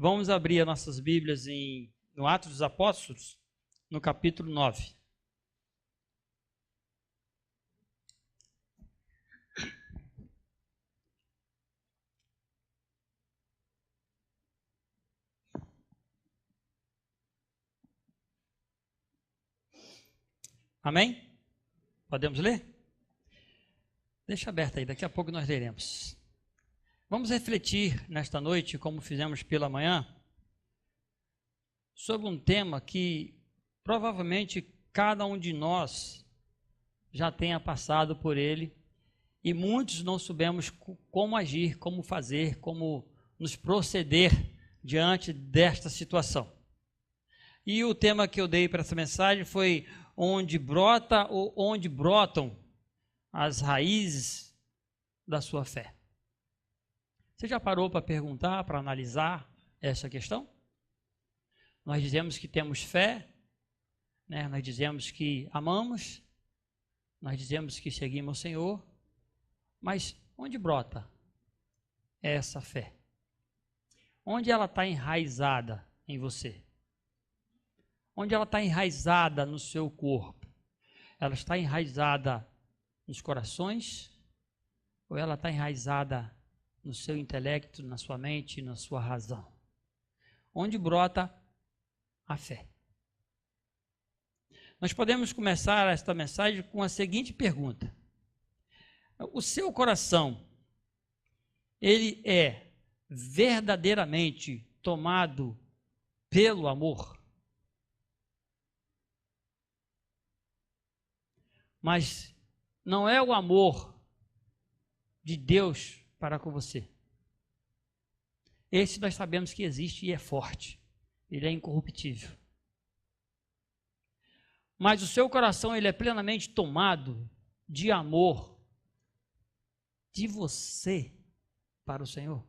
Vamos abrir as nossas Bíblias no Atos dos Apóstolos, no capítulo 9. Amém? Podemos ler? Deixa aberto aí, daqui a pouco nós leremos. Vamos refletir nesta noite, como fizemos pela manhã, sobre um tema que provavelmente cada um de nós já tenha passado por ele e muitos não soubemos como agir, como fazer, como nos proceder diante desta situação. E o tema que eu dei para essa mensagem foi onde brota ou onde brotam as raízes da sua fé. Você já parou para perguntar, para analisar essa questão? Nós dizemos que temos fé, né? Nós dizemos que amamos, nós dizemos que seguimos o Senhor, mas onde brota essa fé? Onde ela está enraizada em você? Onde ela está enraizada no seu corpo? Ela está enraizada nos corações? Ou ela está enraizada no seu intelecto, na sua mente, na sua razão? Onde brota a fé? Nós podemos começar esta mensagem com a seguinte pergunta: o seu coração, ele é verdadeiramente tomado pelo amor? Mas não é o amor de Deus para com você. Esse nós sabemos que existe e é forte. Ele é incorruptível. Mas o seu coração, ele é plenamente tomado de amor de você para o Senhor?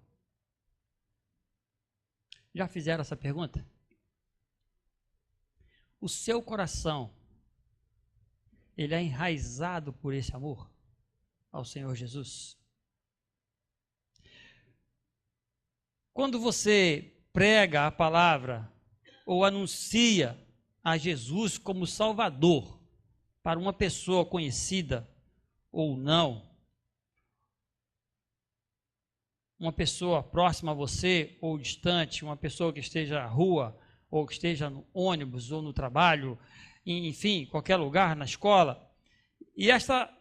Já fizeram essa pergunta? O seu coração, ele é enraizado por esse amor ao Senhor Jesus? Quando você prega a palavra ou anuncia a Jesus como Salvador para uma pessoa conhecida ou não, uma pessoa próxima a você ou distante, uma pessoa que esteja na rua ou que esteja no ônibus ou no trabalho, enfim, qualquer lugar, na escola, e essa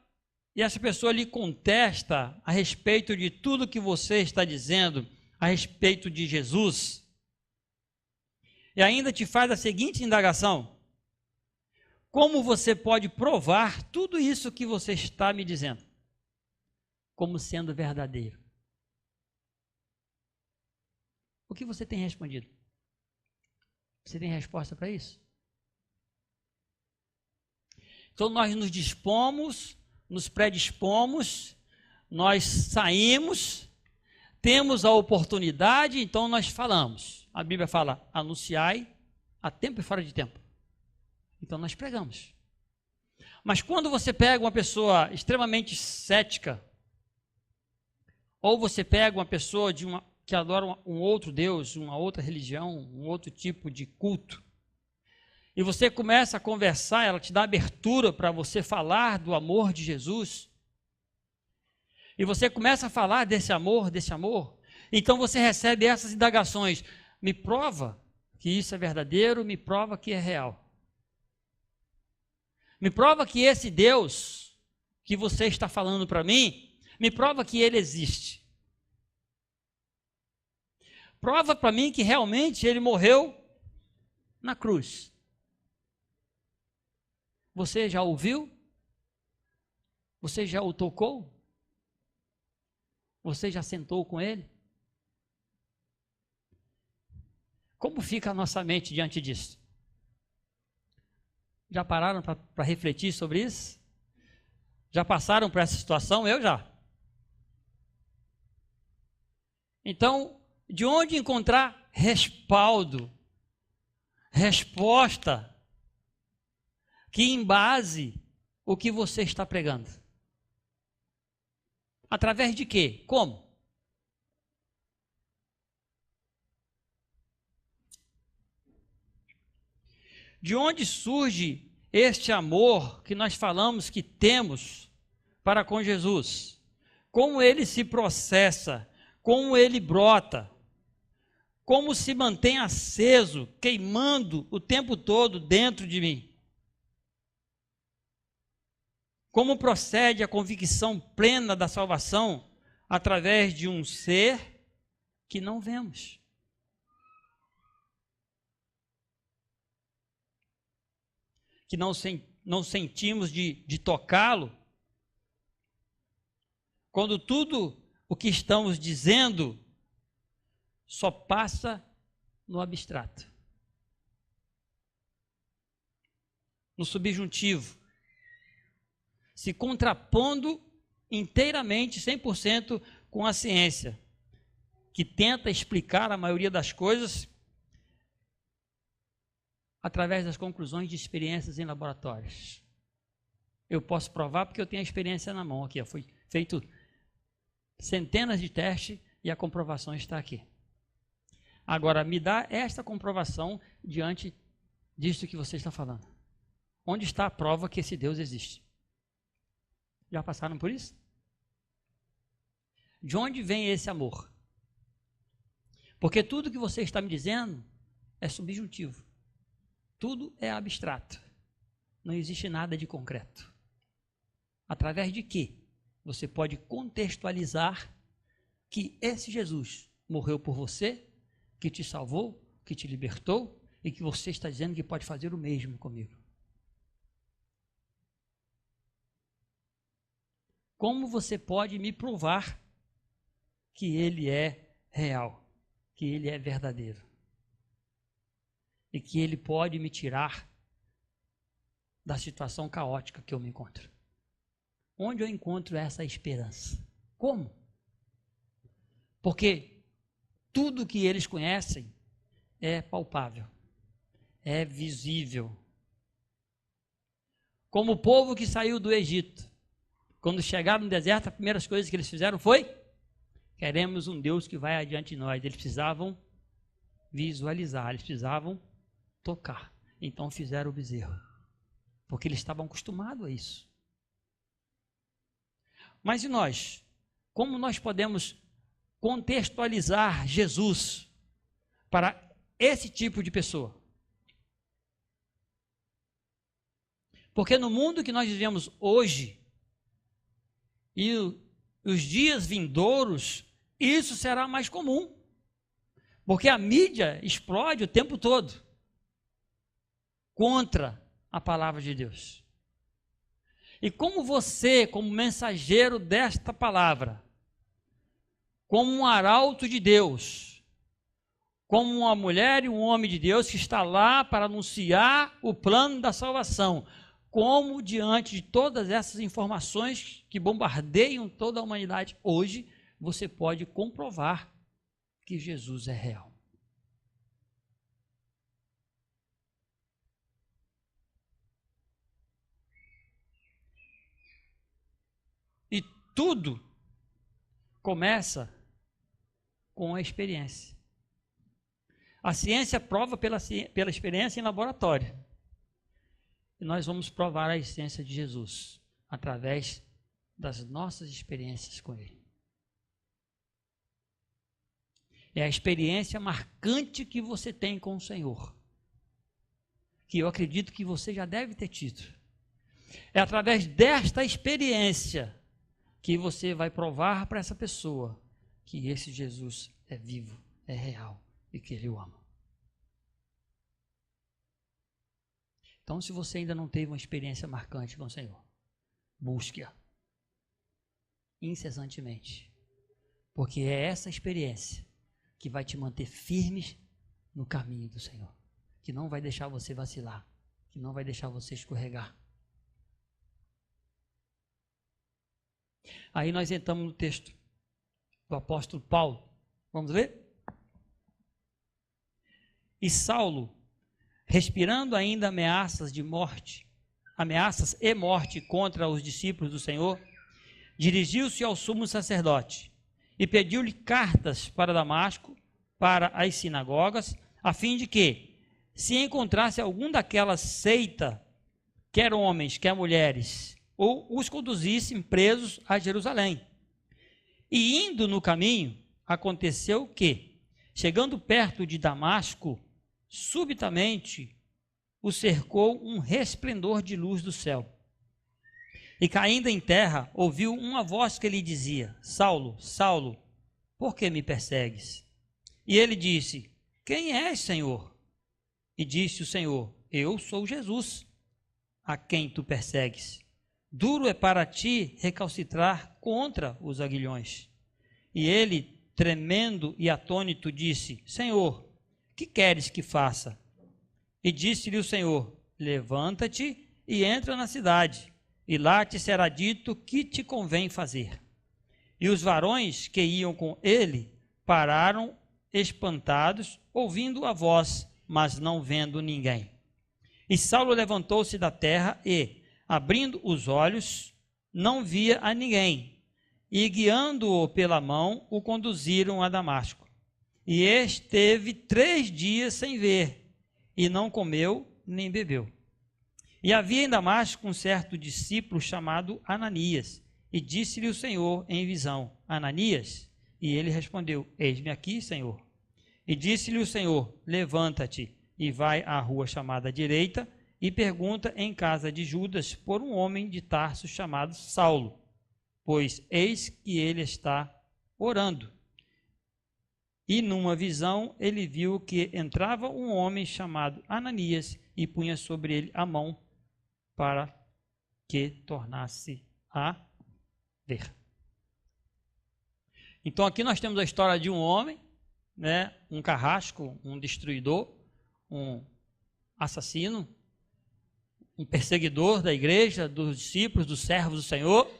pessoa lhe contesta a respeito de tudo que você está dizendo a respeito de Jesus, e ainda te faz a seguinte indagação: como você pode provar tudo isso que você está me dizendo como sendo verdadeiro? O que você tem respondido? Você tem resposta para isso? Então nós nos dispomos, nos predispomos, nós saímos, temos a oportunidade, então nós falamos. A Bíblia fala: anunciai a tempo e fora de tempo. Então nós pregamos. Mas quando você pega uma pessoa extremamente cética, ou você pega uma pessoa que adora um outro Deus, uma outra religião, um outro tipo de culto, e você começa a conversar, ela te dá abertura para você falar do amor de Jesus, e você começa a falar desse amor, então você recebe essas indagações: me prova que isso é verdadeiro, me prova que é real. Me prova que esse Deus que você está falando para mim, me prova que ele existe. Prova para mim que realmente ele morreu na cruz. Você já ouviu? Você já o tocou? Você já sentou com ele? Como fica a nossa mente diante disso? Já pararam para refletir sobre isso? Já passaram por essa situação? Eu já. Então, de onde encontrar respaldo, resposta, que embase o que você está pregando? Através de quê? Como? De onde surge este amor que nós falamos que temos para com Jesus? Como ele se processa, como ele brota, como se mantém aceso, queimando o tempo todo dentro de mim. Como procede a convicção plena da salvação através de um ser que não vemos. Que não sentimos de tocá-lo. Quando tudo o que estamos dizendo só passa no abstrato, no subjuntivo, se contrapondo inteiramente, 100% com a ciência, que tenta explicar a maioria das coisas através das conclusões de experiências em laboratórios. Eu posso provar porque eu tenho a experiência na mão aqui. Foi feito centenas de testes e a comprovação está aqui. Agora, me dá esta comprovação diante disso que você está falando. Onde está a prova que esse Deus existe? Já passaram por isso? De onde vem esse amor? Porque tudo que você está me dizendo é subjuntivo. Tudo é abstrato. Não existe nada de concreto. Através de quê? Você pode contextualizar que esse Jesus morreu por você, que te salvou, que te libertou e que você está dizendo que pode fazer o mesmo comigo. Como você pode me provar que ele é real, que ele é verdadeiro e que ele pode me tirar da situação caótica que eu me encontro? Onde eu encontro essa esperança? Como? Porque tudo que eles conhecem é palpável, é visível. Como o povo que saiu do Egito, quando chegaram no deserto, as primeiras coisas que eles fizeram foi: queremos um Deus que vai adiante de nós. Eles precisavam visualizar, eles precisavam tocar. Então fizeram o bezerro, porque eles estavam acostumados a isso. Mas e nós? Como nós podemos contextualizar Jesus para esse tipo de pessoa? Porque no mundo que nós vivemos hoje e os dias vindouros, isso será mais comum. Porque a mídia explode o tempo todo contra a palavra de Deus. E como você, como mensageiro desta palavra, como um arauto de Deus, como uma mulher e um homem de Deus que está lá para anunciar o plano da salvação, como diante de todas essas informações que bombardeiam toda a humanidade hoje, você pode comprovar que Jesus é real? E tudo começa com a experiência. A ciência prova pela experiência em laboratório. E nós vamos provar a essência de Jesus através das nossas experiências com Ele. É a experiência marcante que você tem com o Senhor, que eu acredito que você já deve ter tido. É através desta experiência que você vai provar para essa pessoa que esse Jesus é vivo, é real e que Ele o ama. Então, se você ainda não teve uma experiência marcante com o Senhor, busque-a incessantemente, porque é essa experiência que vai te manter firmes no caminho do Senhor, que não vai deixar você vacilar, que não vai deixar você escorregar. Aí nós entramos no texto do apóstolo Paulo. Vamos ler? E Saulo, respirando ainda ameaças e morte contra os discípulos do Senhor, dirigiu-se ao sumo sacerdote e pediu-lhe cartas para Damasco, para as sinagogas, a fim de que, se encontrasse algum daquela seita, quer homens, quer mulheres, ou os conduzissem presos a Jerusalém. E indo no caminho, aconteceu que, chegando perto de Damasco, subitamente o cercou um resplendor de luz do céu. E caindo em terra, ouviu uma voz que lhe dizia: Saulo, Saulo, por que me persegues? E ele disse: Quem és, Senhor? E disse o Senhor: Eu sou Jesus, a quem tu persegues. Duro é para ti recalcitrar contra os aguilhões. E ele, tremendo e atônito, disse: Senhor, que queres que faça? E disse-lhe o Senhor: Levanta-te e entra na cidade, e lá te será dito que te convém fazer. E os varões que iam com ele pararam espantados, ouvindo a voz, mas não vendo ninguém. E Saulo levantou-se da terra e, abrindo os olhos, não via a ninguém. E guiando-o pela mão, o conduziram a Damasco. E esteve 3 dias sem ver, e não comeu nem bebeu. E havia em Damasco um certo discípulo chamado Ananias, e disse-lhe o Senhor em visão: Ananias? E ele respondeu: Eis-me aqui, Senhor. E disse-lhe o Senhor: Levanta-te e vai à rua chamada direita, e pergunta em casa de Judas por um homem de Tarso chamado Saulo, pois eis que ele está orando. E numa visão ele viu que entrava um homem chamado Ananias e punha sobre ele a mão para que tornasse a ver. Então aqui nós temos a história de um homem, né, um carrasco, um destruidor, um assassino, um perseguidor da igreja, dos discípulos, dos servos do Senhor.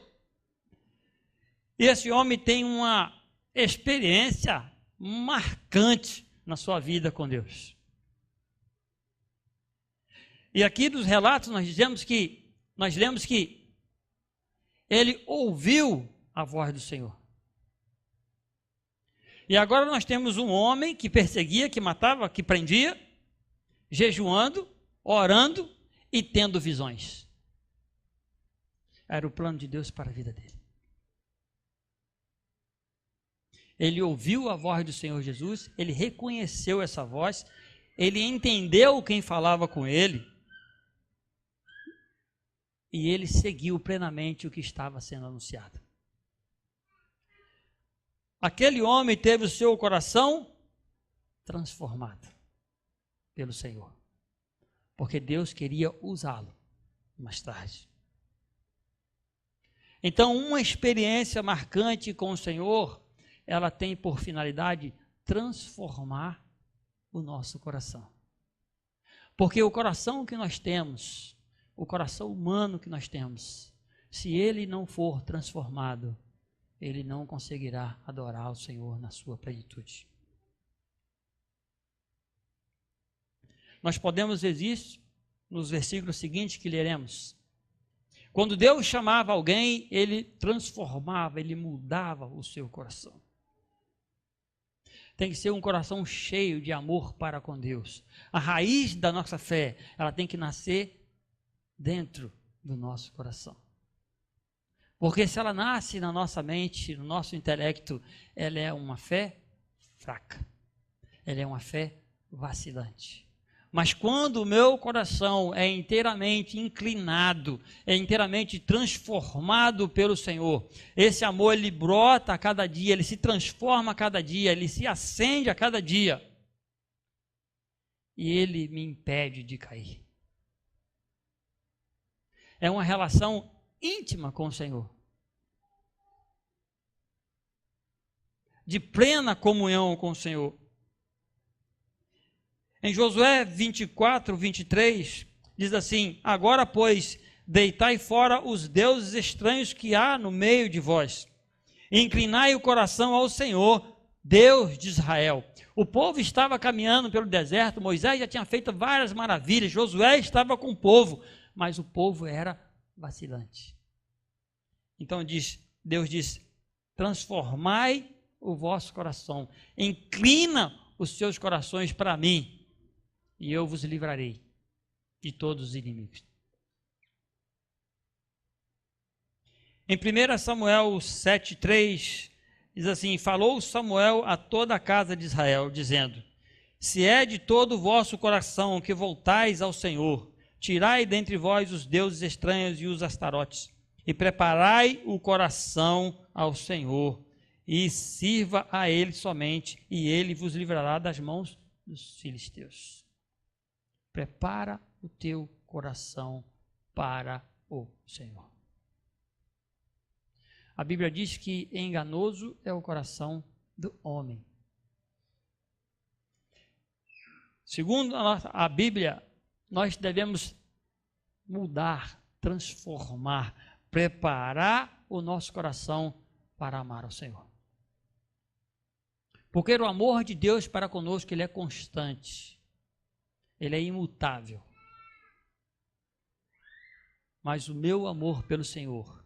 E esse homem tem uma experiência marcante na sua vida com Deus. E aqui nos relatos nós lemos que ele ouviu a voz do Senhor. E agora nós temos um homem que perseguia, que matava, que prendia, jejuando, orando e tendo visões. Era o plano de Deus para a vida dele. Ele ouviu a voz do Senhor Jesus, ele reconheceu essa voz, ele entendeu quem falava com ele, e ele seguiu plenamente o que estava sendo anunciado. Aquele homem teve o seu coração transformado pelo Senhor, porque Deus queria usá-lo mais tarde. Então, uma experiência marcante com o Senhor, ela tem por finalidade transformar o nosso coração. Porque o coração que nós temos, o coração humano que nós temos, se ele não for transformado, ele não conseguirá adorar o Senhor na sua plenitude. Nós podemos ver isso nos versículos seguintes que leremos. Quando Deus chamava alguém, ele transformava, ele mudava o seu coração. Tem que ser um coração cheio de amor para com Deus. A raiz da nossa fé, ela tem que nascer dentro do nosso coração. Porque se ela nasce na nossa mente, no nosso intelecto, ela é uma fé fraca. Ela é uma fé vacilante. Mas quando o meu coração é inteiramente inclinado, é inteiramente transformado pelo Senhor, esse amor ele brota a cada dia, ele se transforma a cada dia, ele se acende a cada dia. E ele me impede de cair. É uma relação íntima com o Senhor. De plena comunhão com o Senhor. Em Josué 24, 23, diz assim: Agora, pois, deitai fora os deuses estranhos que há no meio de vós. Inclinai o coração ao Senhor, Deus de Israel. O povo estava caminhando pelo deserto, Moisés já tinha feito várias maravilhas, Josué estava com o povo, mas o povo era vacilante. Então Deus diz: transformai o vosso coração, inclina os seus corações para mim, e eu vos livrarei de todos os inimigos. Em 1 Samuel 7,3, diz assim: falou Samuel a toda a casa de Israel, dizendo: se é de todo o vosso coração que voltais ao Senhor, tirai dentre vós os deuses estranhos e os astarotes, e preparai o coração ao Senhor, e sirva a ele somente, e ele vos livrará das mãos dos filisteus. Prepara o teu coração para o Senhor. A Bíblia diz que enganoso é o coração do homem. Segundo a Bíblia, nós devemos mudar, transformar, preparar o nosso coração para amar ao Senhor. Porque o amor de Deus para conosco, ele é constante, ele é imutável. Mas o meu amor pelo Senhor,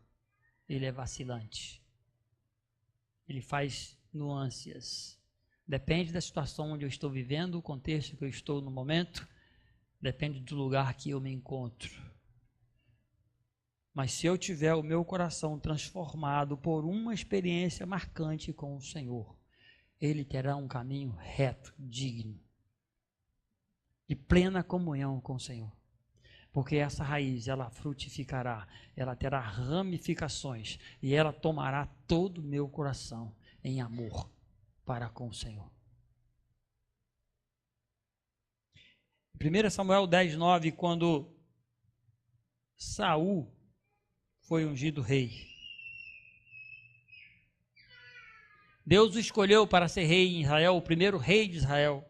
ele é vacilante. Ele faz nuances. Depende da situação onde eu estou vivendo, o contexto que eu estou no momento, depende do lugar que eu me encontro. Mas se eu tiver o meu coração transformado por uma experiência marcante com o Senhor, ele terá um caminho reto, digno, de plena comunhão com o Senhor. Porque essa raiz, ela frutificará, ela terá ramificações, e ela tomará todo o meu coração em amor para com o Senhor. 1 Samuel 10,9, quando Saul foi ungido rei, Deus o escolheu para ser rei em Israel, o primeiro rei de Israel.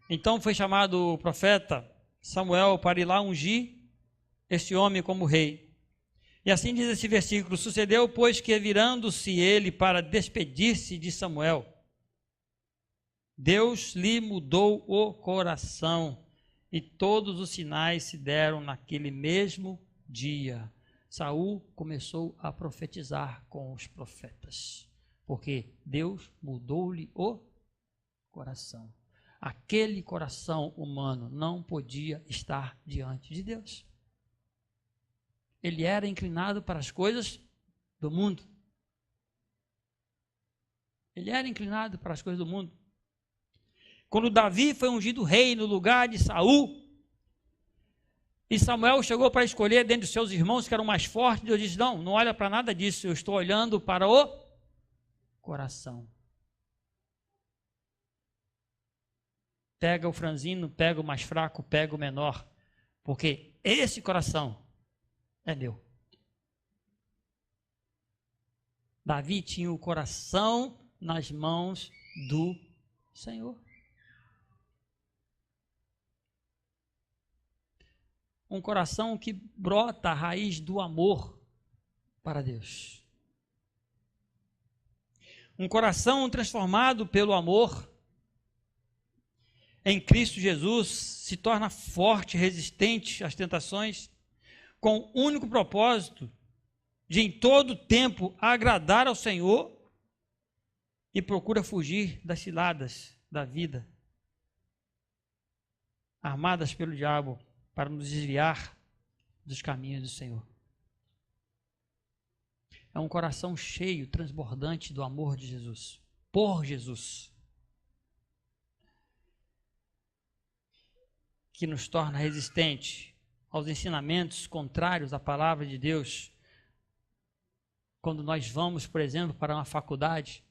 Então foi chamado o profeta Samuel para ir lá ungir este homem como rei. E assim diz esse versículo: sucedeu, pois, que virando-se ele para despedir-se de Samuel, Deus lhe mudou o coração, e todos os sinais se deram naquele mesmo dia. Saul começou a profetizar com os profetas, porque Deus mudou-lhe o coração. Aquele coração humano não podia estar diante de Deus. Ele era inclinado para as coisas do mundo. Ele era inclinado para as coisas do mundo. Quando Davi foi ungido rei no lugar de Saul, e Samuel chegou para escolher dentre os seus irmãos que eram mais fortes, Deus disse: não olha para nada disso, eu estou olhando para o coração. Pega o franzino, pega o mais fraco, pega o menor, porque esse coração é meu. Davi tinha o coração nas mãos do Senhor. Um coração que brota a raiz do amor para Deus. Um coração transformado pelo amor em Cristo Jesus se torna forte, resistente às tentações, com o único propósito de em todo tempo agradar ao Senhor, e procura fugir das ciladas da vida, armadas pelo diabo para nos desviar dos caminhos do Senhor. É um coração cheio, transbordante do amor de Jesus, por Jesus, que nos torna resistente aos ensinamentos contrários à palavra de Deus. Quando nós vamos, por exemplo, para uma faculdade,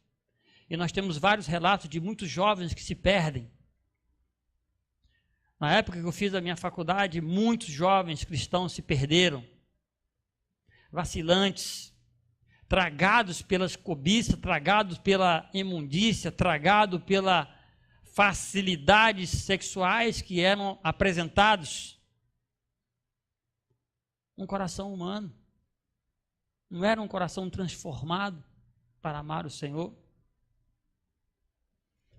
e nós temos vários relatos de muitos jovens que se perdem. Na época que eu fiz a minha faculdade, muitos jovens cristãos se perderam, vacilantes, tragados pelas cobiças, tragados pela imundícia, tragados pelas facilidades sexuais que eram apresentados. Um coração humano. Não era um coração transformado para amar o Senhor.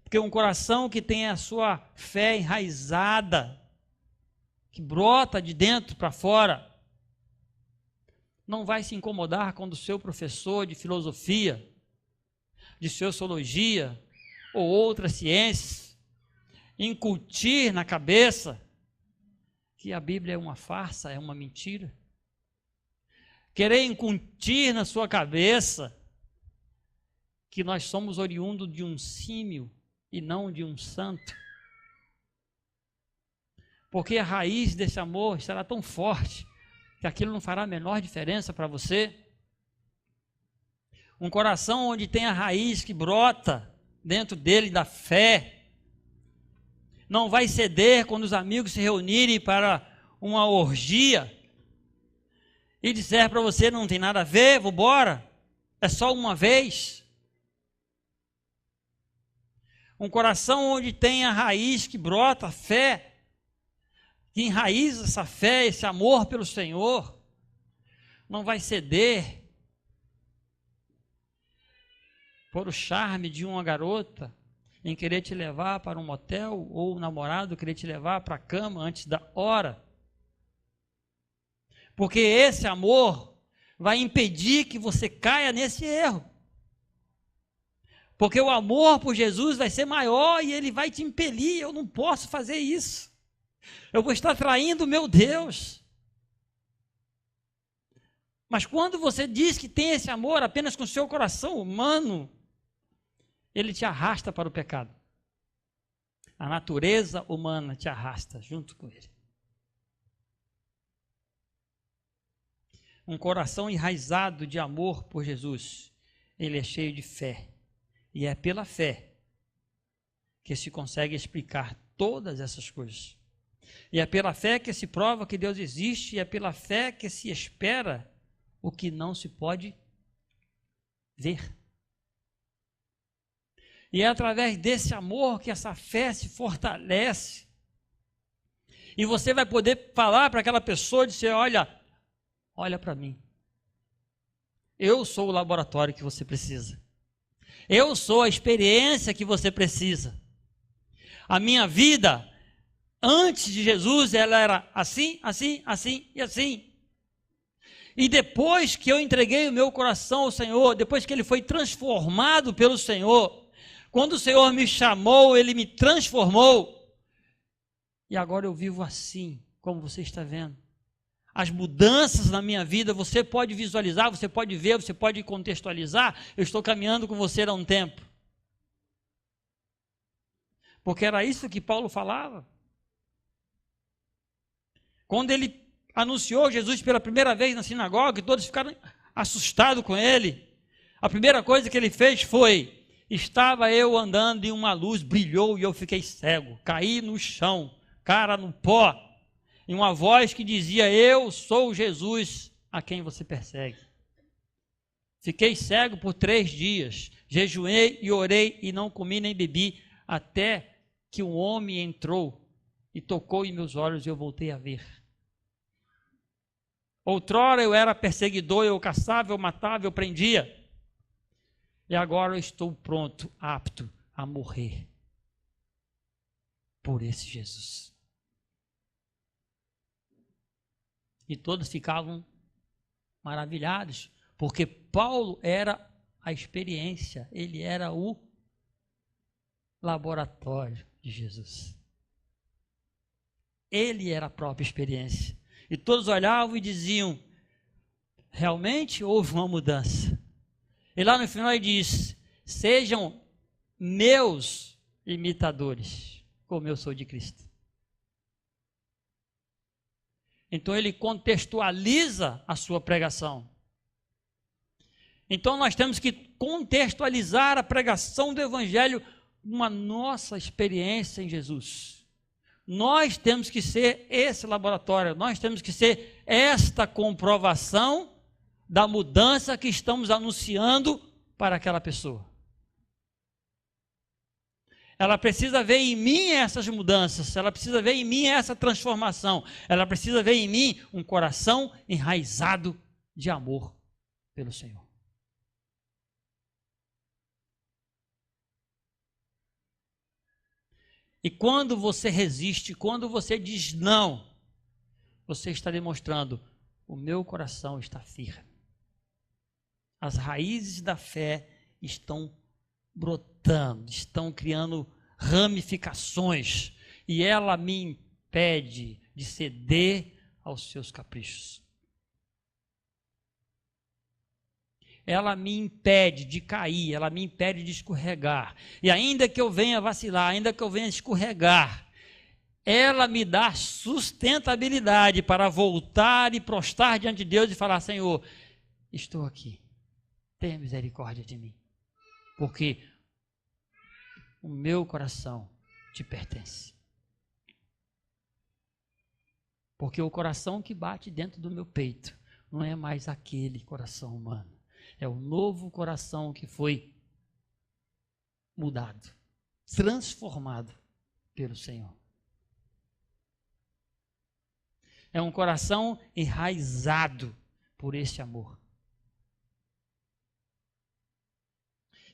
Porque um coração que tem a sua fé enraizada, que brota de dentro para fora, não vai se incomodar quando o seu professor de filosofia, de sociologia ou outras ciências, incutir na cabeça que a Bíblia é uma farsa, é uma mentira. Querer incutir na sua cabeça que nós somos oriundos de um símio e não de um santo. Porque a raiz desse amor será tão forte que aquilo não fará a menor diferença para você. Um coração onde tem a raiz que brota dentro dele da fé, não vai ceder quando os amigos se reunirem para uma orgia e disser para você, não tem nada a ver, vou embora, é só uma vez. Um coração onde tem a raiz que brota a fé, que enraiza essa fé, esse amor pelo Senhor, não vai ceder por o charme de uma garota em querer te levar para um motel, ou o namorado querer te levar para a cama antes da hora. Porque esse amor vai impedir que você caia nesse erro. Porque o amor por Jesus vai ser maior e ele vai te impelir. Eu não posso fazer isso. Eu vou estar traindo o meu Deus. Mas quando você diz que tem esse amor apenas com o seu coração humano, ele te arrasta para o pecado. A natureza humana te arrasta junto com ele. Um coração enraizado de amor por Jesus, ele é cheio de fé. E é pela fé que se consegue explicar todas essas coisas. E é pela fé que se prova que Deus existe, e é pela fé que se espera o que não se pode ver. E é através desse amor que essa fé se fortalece. E você vai poder falar para aquela pessoa, dizer, olha para mim. Eu sou o laboratório que você precisa. Eu sou a experiência que você precisa. A minha vida, antes de Jesus, ela era assim, assim, assim e assim. E depois que eu entreguei o meu coração ao Senhor, depois que ele foi transformado pelo Senhor, quando o Senhor me chamou, ele me transformou. E agora eu vivo assim, como você está vendo. As mudanças na minha vida, você pode visualizar, você pode ver, você pode contextualizar. Eu estou caminhando com você há um tempo. Porque era isso que Paulo falava. Quando ele anunciou Jesus pela primeira vez na sinagoga, todos ficaram assustados com ele. A primeira coisa que ele fez foi: estava eu andando e uma luz brilhou e eu fiquei cego, caí no chão, cara no pó, e uma voz que dizia: eu sou Jesus a quem você persegue. Fiquei cego por 3 dias, jejuei e orei e não comi nem bebi, até que um homem entrou e tocou em meus olhos e eu voltei a ver. Outrora eu era perseguidor, eu caçava, eu matava, eu prendia. E agora eu estou pronto, apto a morrer por esse Jesus. E todos ficavam maravilhados, porque Paulo era a experiência, ele era o laboratório de Jesus. Ele era a própria experiência. E todos olhavam e diziam: realmente houve uma mudança. E lá no final ele diz: sejam meus imitadores, como eu sou de Cristo. Então ele contextualiza a sua pregação. Então nós temos que contextualizar a pregação do Evangelho com a nossa experiência em Jesus. Nós temos que ser esse laboratório, nós temos que ser esta comprovação da mudança que estamos anunciando para aquela pessoa. Ela precisa ver em mim essas mudanças, ela precisa ver em mim essa transformação, ela precisa ver em mim um coração enraizado de amor pelo Senhor. E quando você resiste, quando você diz não, você está demonstrando: o meu coração está firme. As raízes da fé estão brotando, estão criando ramificações e ela me impede de ceder aos seus caprichos. Ela me impede de cair, ela me impede de escorregar. E ainda que eu venha vacilar, ainda que eu venha escorregar, ela me dá sustentabilidade para voltar e prostrar diante de Deus e falar: Senhor, estou aqui, tenha misericórdia de mim, porque o meu coração te pertence. Porque o coração que bate dentro do meu peito não é mais aquele coração humano. É o novo coração que foi mudado, transformado pelo Senhor. É um coração enraizado por esse amor.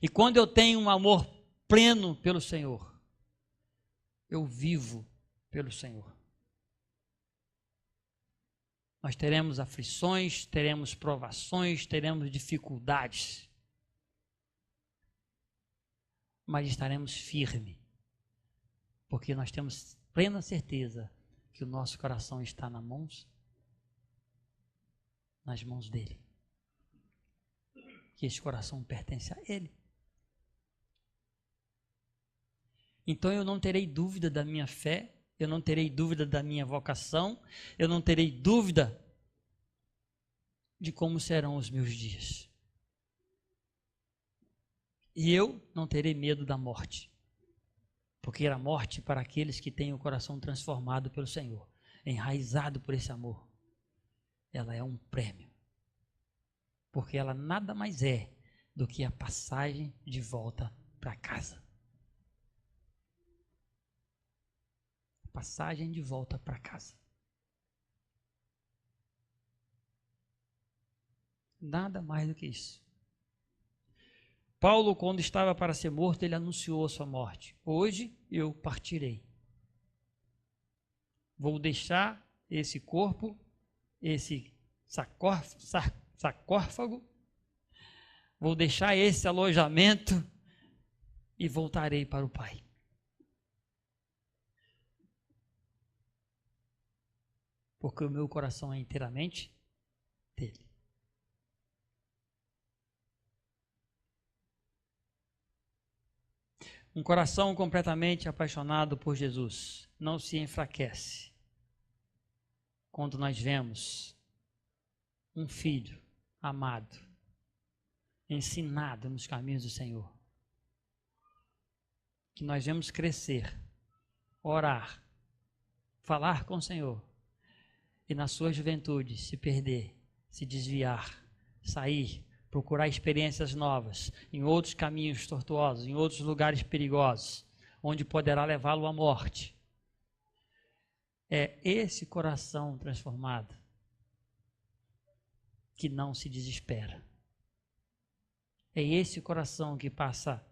E quando eu tenho um amor pleno pelo Senhor, eu vivo pelo Senhor. Nós teremos aflições, teremos provações, teremos dificuldades. Mas estaremos firmes, porque nós temos plena certeza que o nosso coração está nas mãos dele. Que esse coração pertence a ele. Então eu não terei dúvida da minha fé, eu não terei dúvida da minha vocação, eu não terei dúvida de como serão os meus dias. E eu não terei medo da morte, porque a morte para aqueles que têm o coração transformado pelo Senhor, enraizado por esse amor, ela é um prêmio, porque ela nada mais é do que a passagem de volta para casa. Passagem de volta para casa. Nada mais do que isso. Paulo, quando estava para ser morto, ele anunciou a sua morte. Hoje eu partirei. Vou deixar esse corpo, esse sarcófago, vou deixar esse alojamento e voltarei para o Pai. Porque o meu coração é inteiramente dele. Um coração completamente apaixonado por Jesus não se enfraquece quando nós vemos um filho amado, ensinado nos caminhos do Senhor. Que nós vemos crescer, orar, falar com o Senhor. E na sua juventude se perder, se desviar, sair, procurar experiências novas, em outros caminhos tortuosos, em outros lugares perigosos, onde poderá levá-lo à morte. É esse coração transformado que não se desespera. É esse coração que passa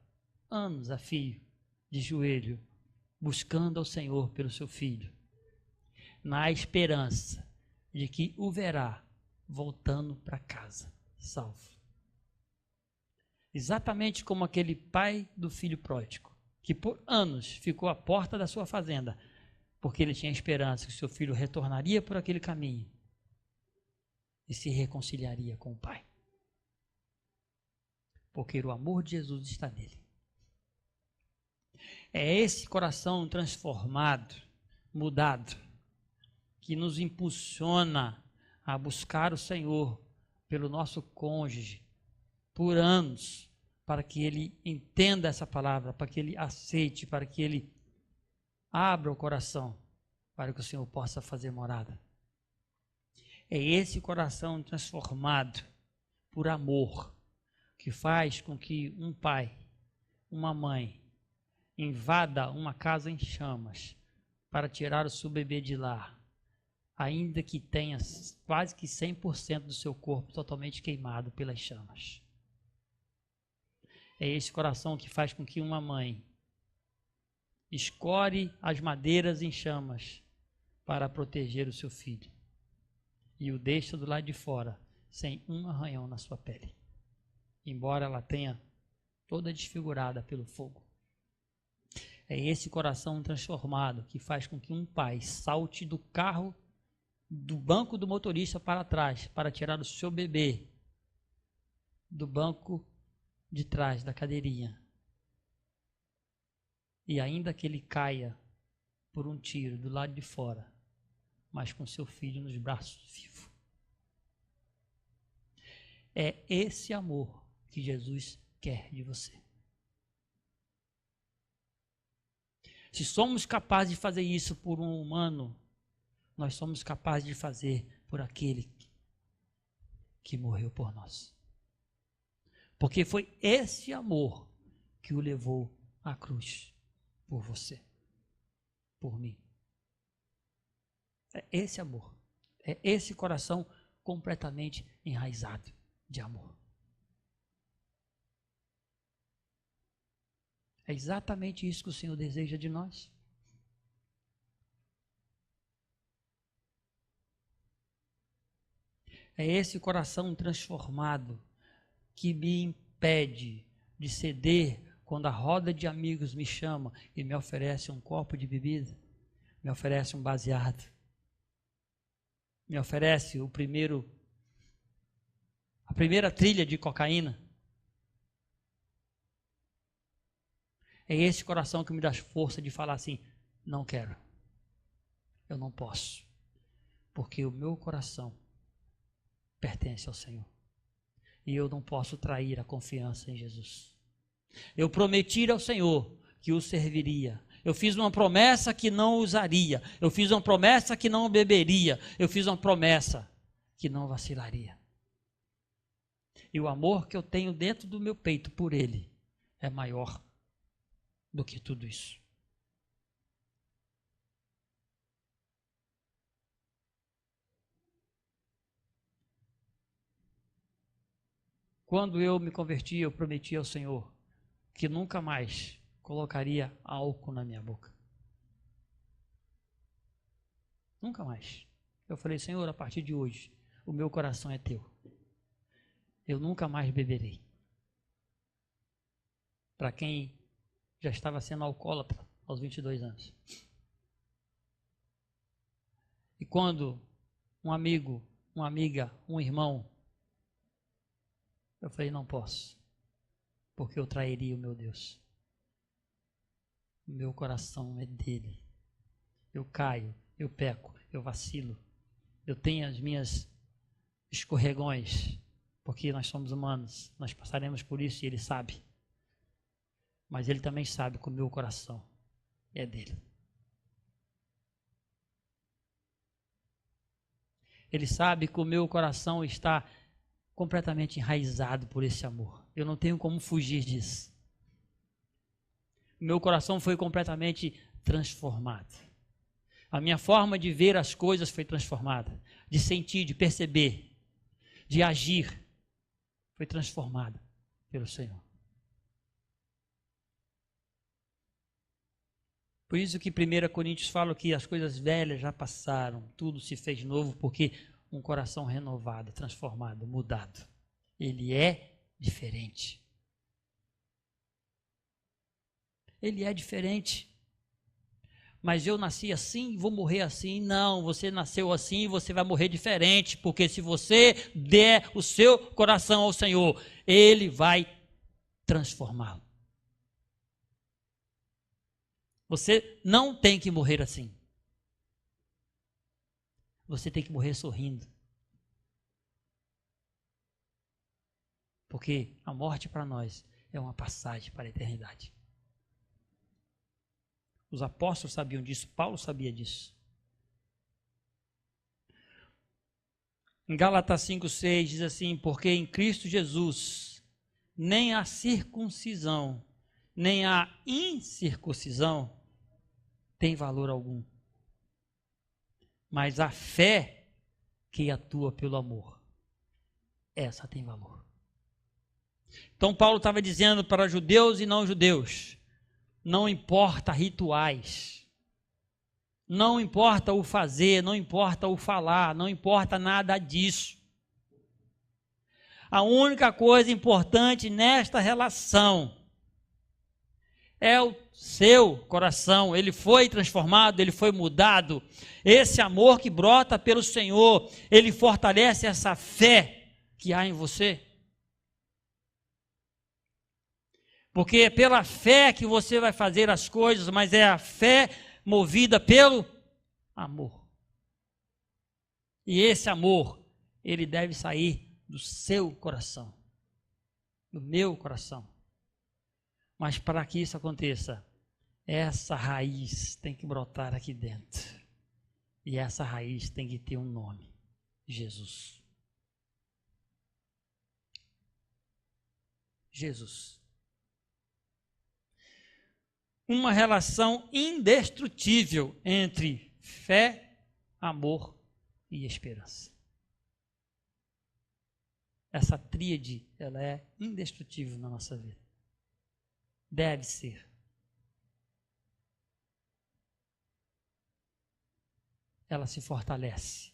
anos a fio, de joelho, buscando ao Senhor pelo seu filho, na esperança de que o verá voltando para casa, salvo. Exatamente como aquele pai do filho pródigo, que por anos ficou à porta da sua fazenda, porque ele tinha esperança que seu filho retornaria por aquele caminho e se reconciliaria com o pai. Porque o amor de Jesus está nele. É esse coração transformado, mudado, que nos impulsiona a buscar o Senhor pelo nosso cônjuge por anos, para que ele entenda essa palavra, para que ele aceite, para que ele abra o coração, para que o Senhor possa fazer morada. É esse coração transformado por amor que faz com que um pai, uma mãe, invada uma casa em chamas para tirar o seu bebê de lá, ainda que tenha quase que 100% do seu corpo totalmente queimado pelas chamas. É esse coração que faz com que uma mãe escore as madeiras em chamas para proteger o seu filho e o deixa do lado de fora sem um arranhão na sua pele, embora ela tenha toda desfigurada pelo fogo. É esse coração transformado que faz com que um pai salte do carro, do banco do motorista para trás, para tirar o seu bebê do banco de trás da cadeirinha. E ainda que ele caia por um tiro do lado de fora, mas com seu filho nos braços vivo. É esse amor que Jesus quer de você. Se somos capazes de fazer isso por um humano, nós somos capazes de fazer por aquele que morreu por nós. Porque foi esse amor que o levou à cruz por você, por mim. É esse amor, é esse coração completamente enraizado de amor. É exatamente isso que o Senhor deseja de nós. É esse coração transformado que me impede de ceder quando a roda de amigos me chama e me oferece um copo de bebida, me oferece um baseado, me oferece a primeira trilha de cocaína. É esse coração que me dá força de falar assim: não quero, eu não posso, porque o meu coração pertence ao Senhor. E eu não posso trair a confiança em Jesus. Eu prometi ao Senhor que o serviria. Eu fiz uma promessa que não usaria. Eu fiz uma promessa que não beberia. Eu fiz uma promessa que não vacilaria. E o amor que eu tenho dentro do meu peito por Ele é maior do que tudo isso. Quando eu me converti, eu prometi ao Senhor que nunca mais colocaria álcool na minha boca. Nunca mais. Eu falei: Senhor, a partir de hoje, o meu coração é teu. Eu nunca mais beberei. Para quem já estava sendo alcoólatra aos 22 anos. E quando um amigo, uma amiga, um irmão, eu falei: não posso, porque eu trairia o meu Deus. O meu coração é dele. Eu caio, eu peco, eu vacilo. Eu tenho as minhas escorregões, porque nós somos humanos, nós passaremos por isso e ele sabe. Mas ele também sabe que o meu coração é dele. Ele sabe que o meu coração está completamente enraizado por esse amor. Eu não tenho como fugir disso. O meu coração foi completamente transformado. A minha forma de ver as coisas foi transformada. De sentir, de perceber, de agir, foi transformada pelo Senhor. Por isso que 1 Coríntios fala que as coisas velhas já passaram, tudo se fez novo, porque um coração renovado, transformado, mudado, ele é diferente. Ele é diferente. Mas eu nasci assim e vou morrer assim. Não, você nasceu assim e você vai morrer diferente, porque se você der o seu coração ao Senhor, Ele vai transformá-lo. Você não tem que morrer assim. Você tem que morrer sorrindo. Porque a morte para nós é uma passagem para a eternidade. Os apóstolos sabiam disso, Paulo sabia disso. Em Gálatas 5,6 diz assim: porque em Cristo Jesus nem a circuncisão, nem a incircuncisão tem valor algum, mas a fé que atua pelo amor, essa tem valor. Então Paulo estava dizendo para judeus e não judeus: não importa rituais, não importa o fazer, não importa o falar, não importa nada disso. A única coisa importante nesta relação é o seu coração, ele foi transformado, ele foi mudado. Esse amor que brota pelo Senhor, ele fortalece essa fé que há em você. Porque é pela fé que você vai fazer as coisas, mas é a fé movida pelo amor. E esse amor, ele deve sair do seu coração, do meu coração. Mas para que isso aconteça, essa raiz tem que brotar aqui dentro. E essa raiz tem que ter um nome: Jesus. Jesus. Uma relação indestrutível entre fé, amor e esperança. Essa tríade, ela é indestrutível na nossa vida. Deve ser. Ela se fortalece.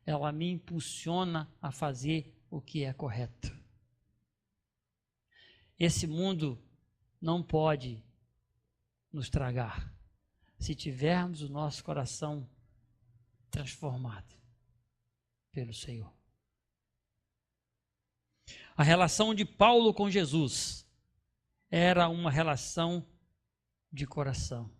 Ela me impulsiona a fazer o que é correto. Esse mundo não pode nos tragar se tivermos o nosso coração transformado pelo Senhor. A relação de Paulo com Jesus era uma relação de coração.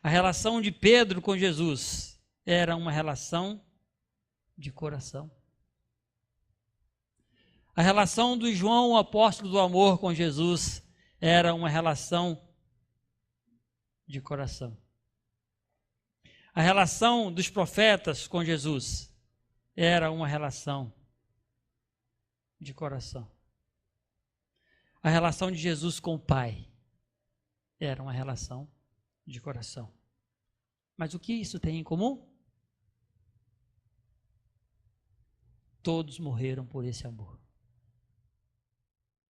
A relação de Pedro com Jesus era uma relação de coração. A relação do João, o apóstolo do amor, com Jesus era uma relação de coração. A relação dos profetas com Jesus era uma relação de coração. A relação de Jesus com o Pai era uma relação de coração. Mas o que isso tem em comum? Todos morreram por esse amor.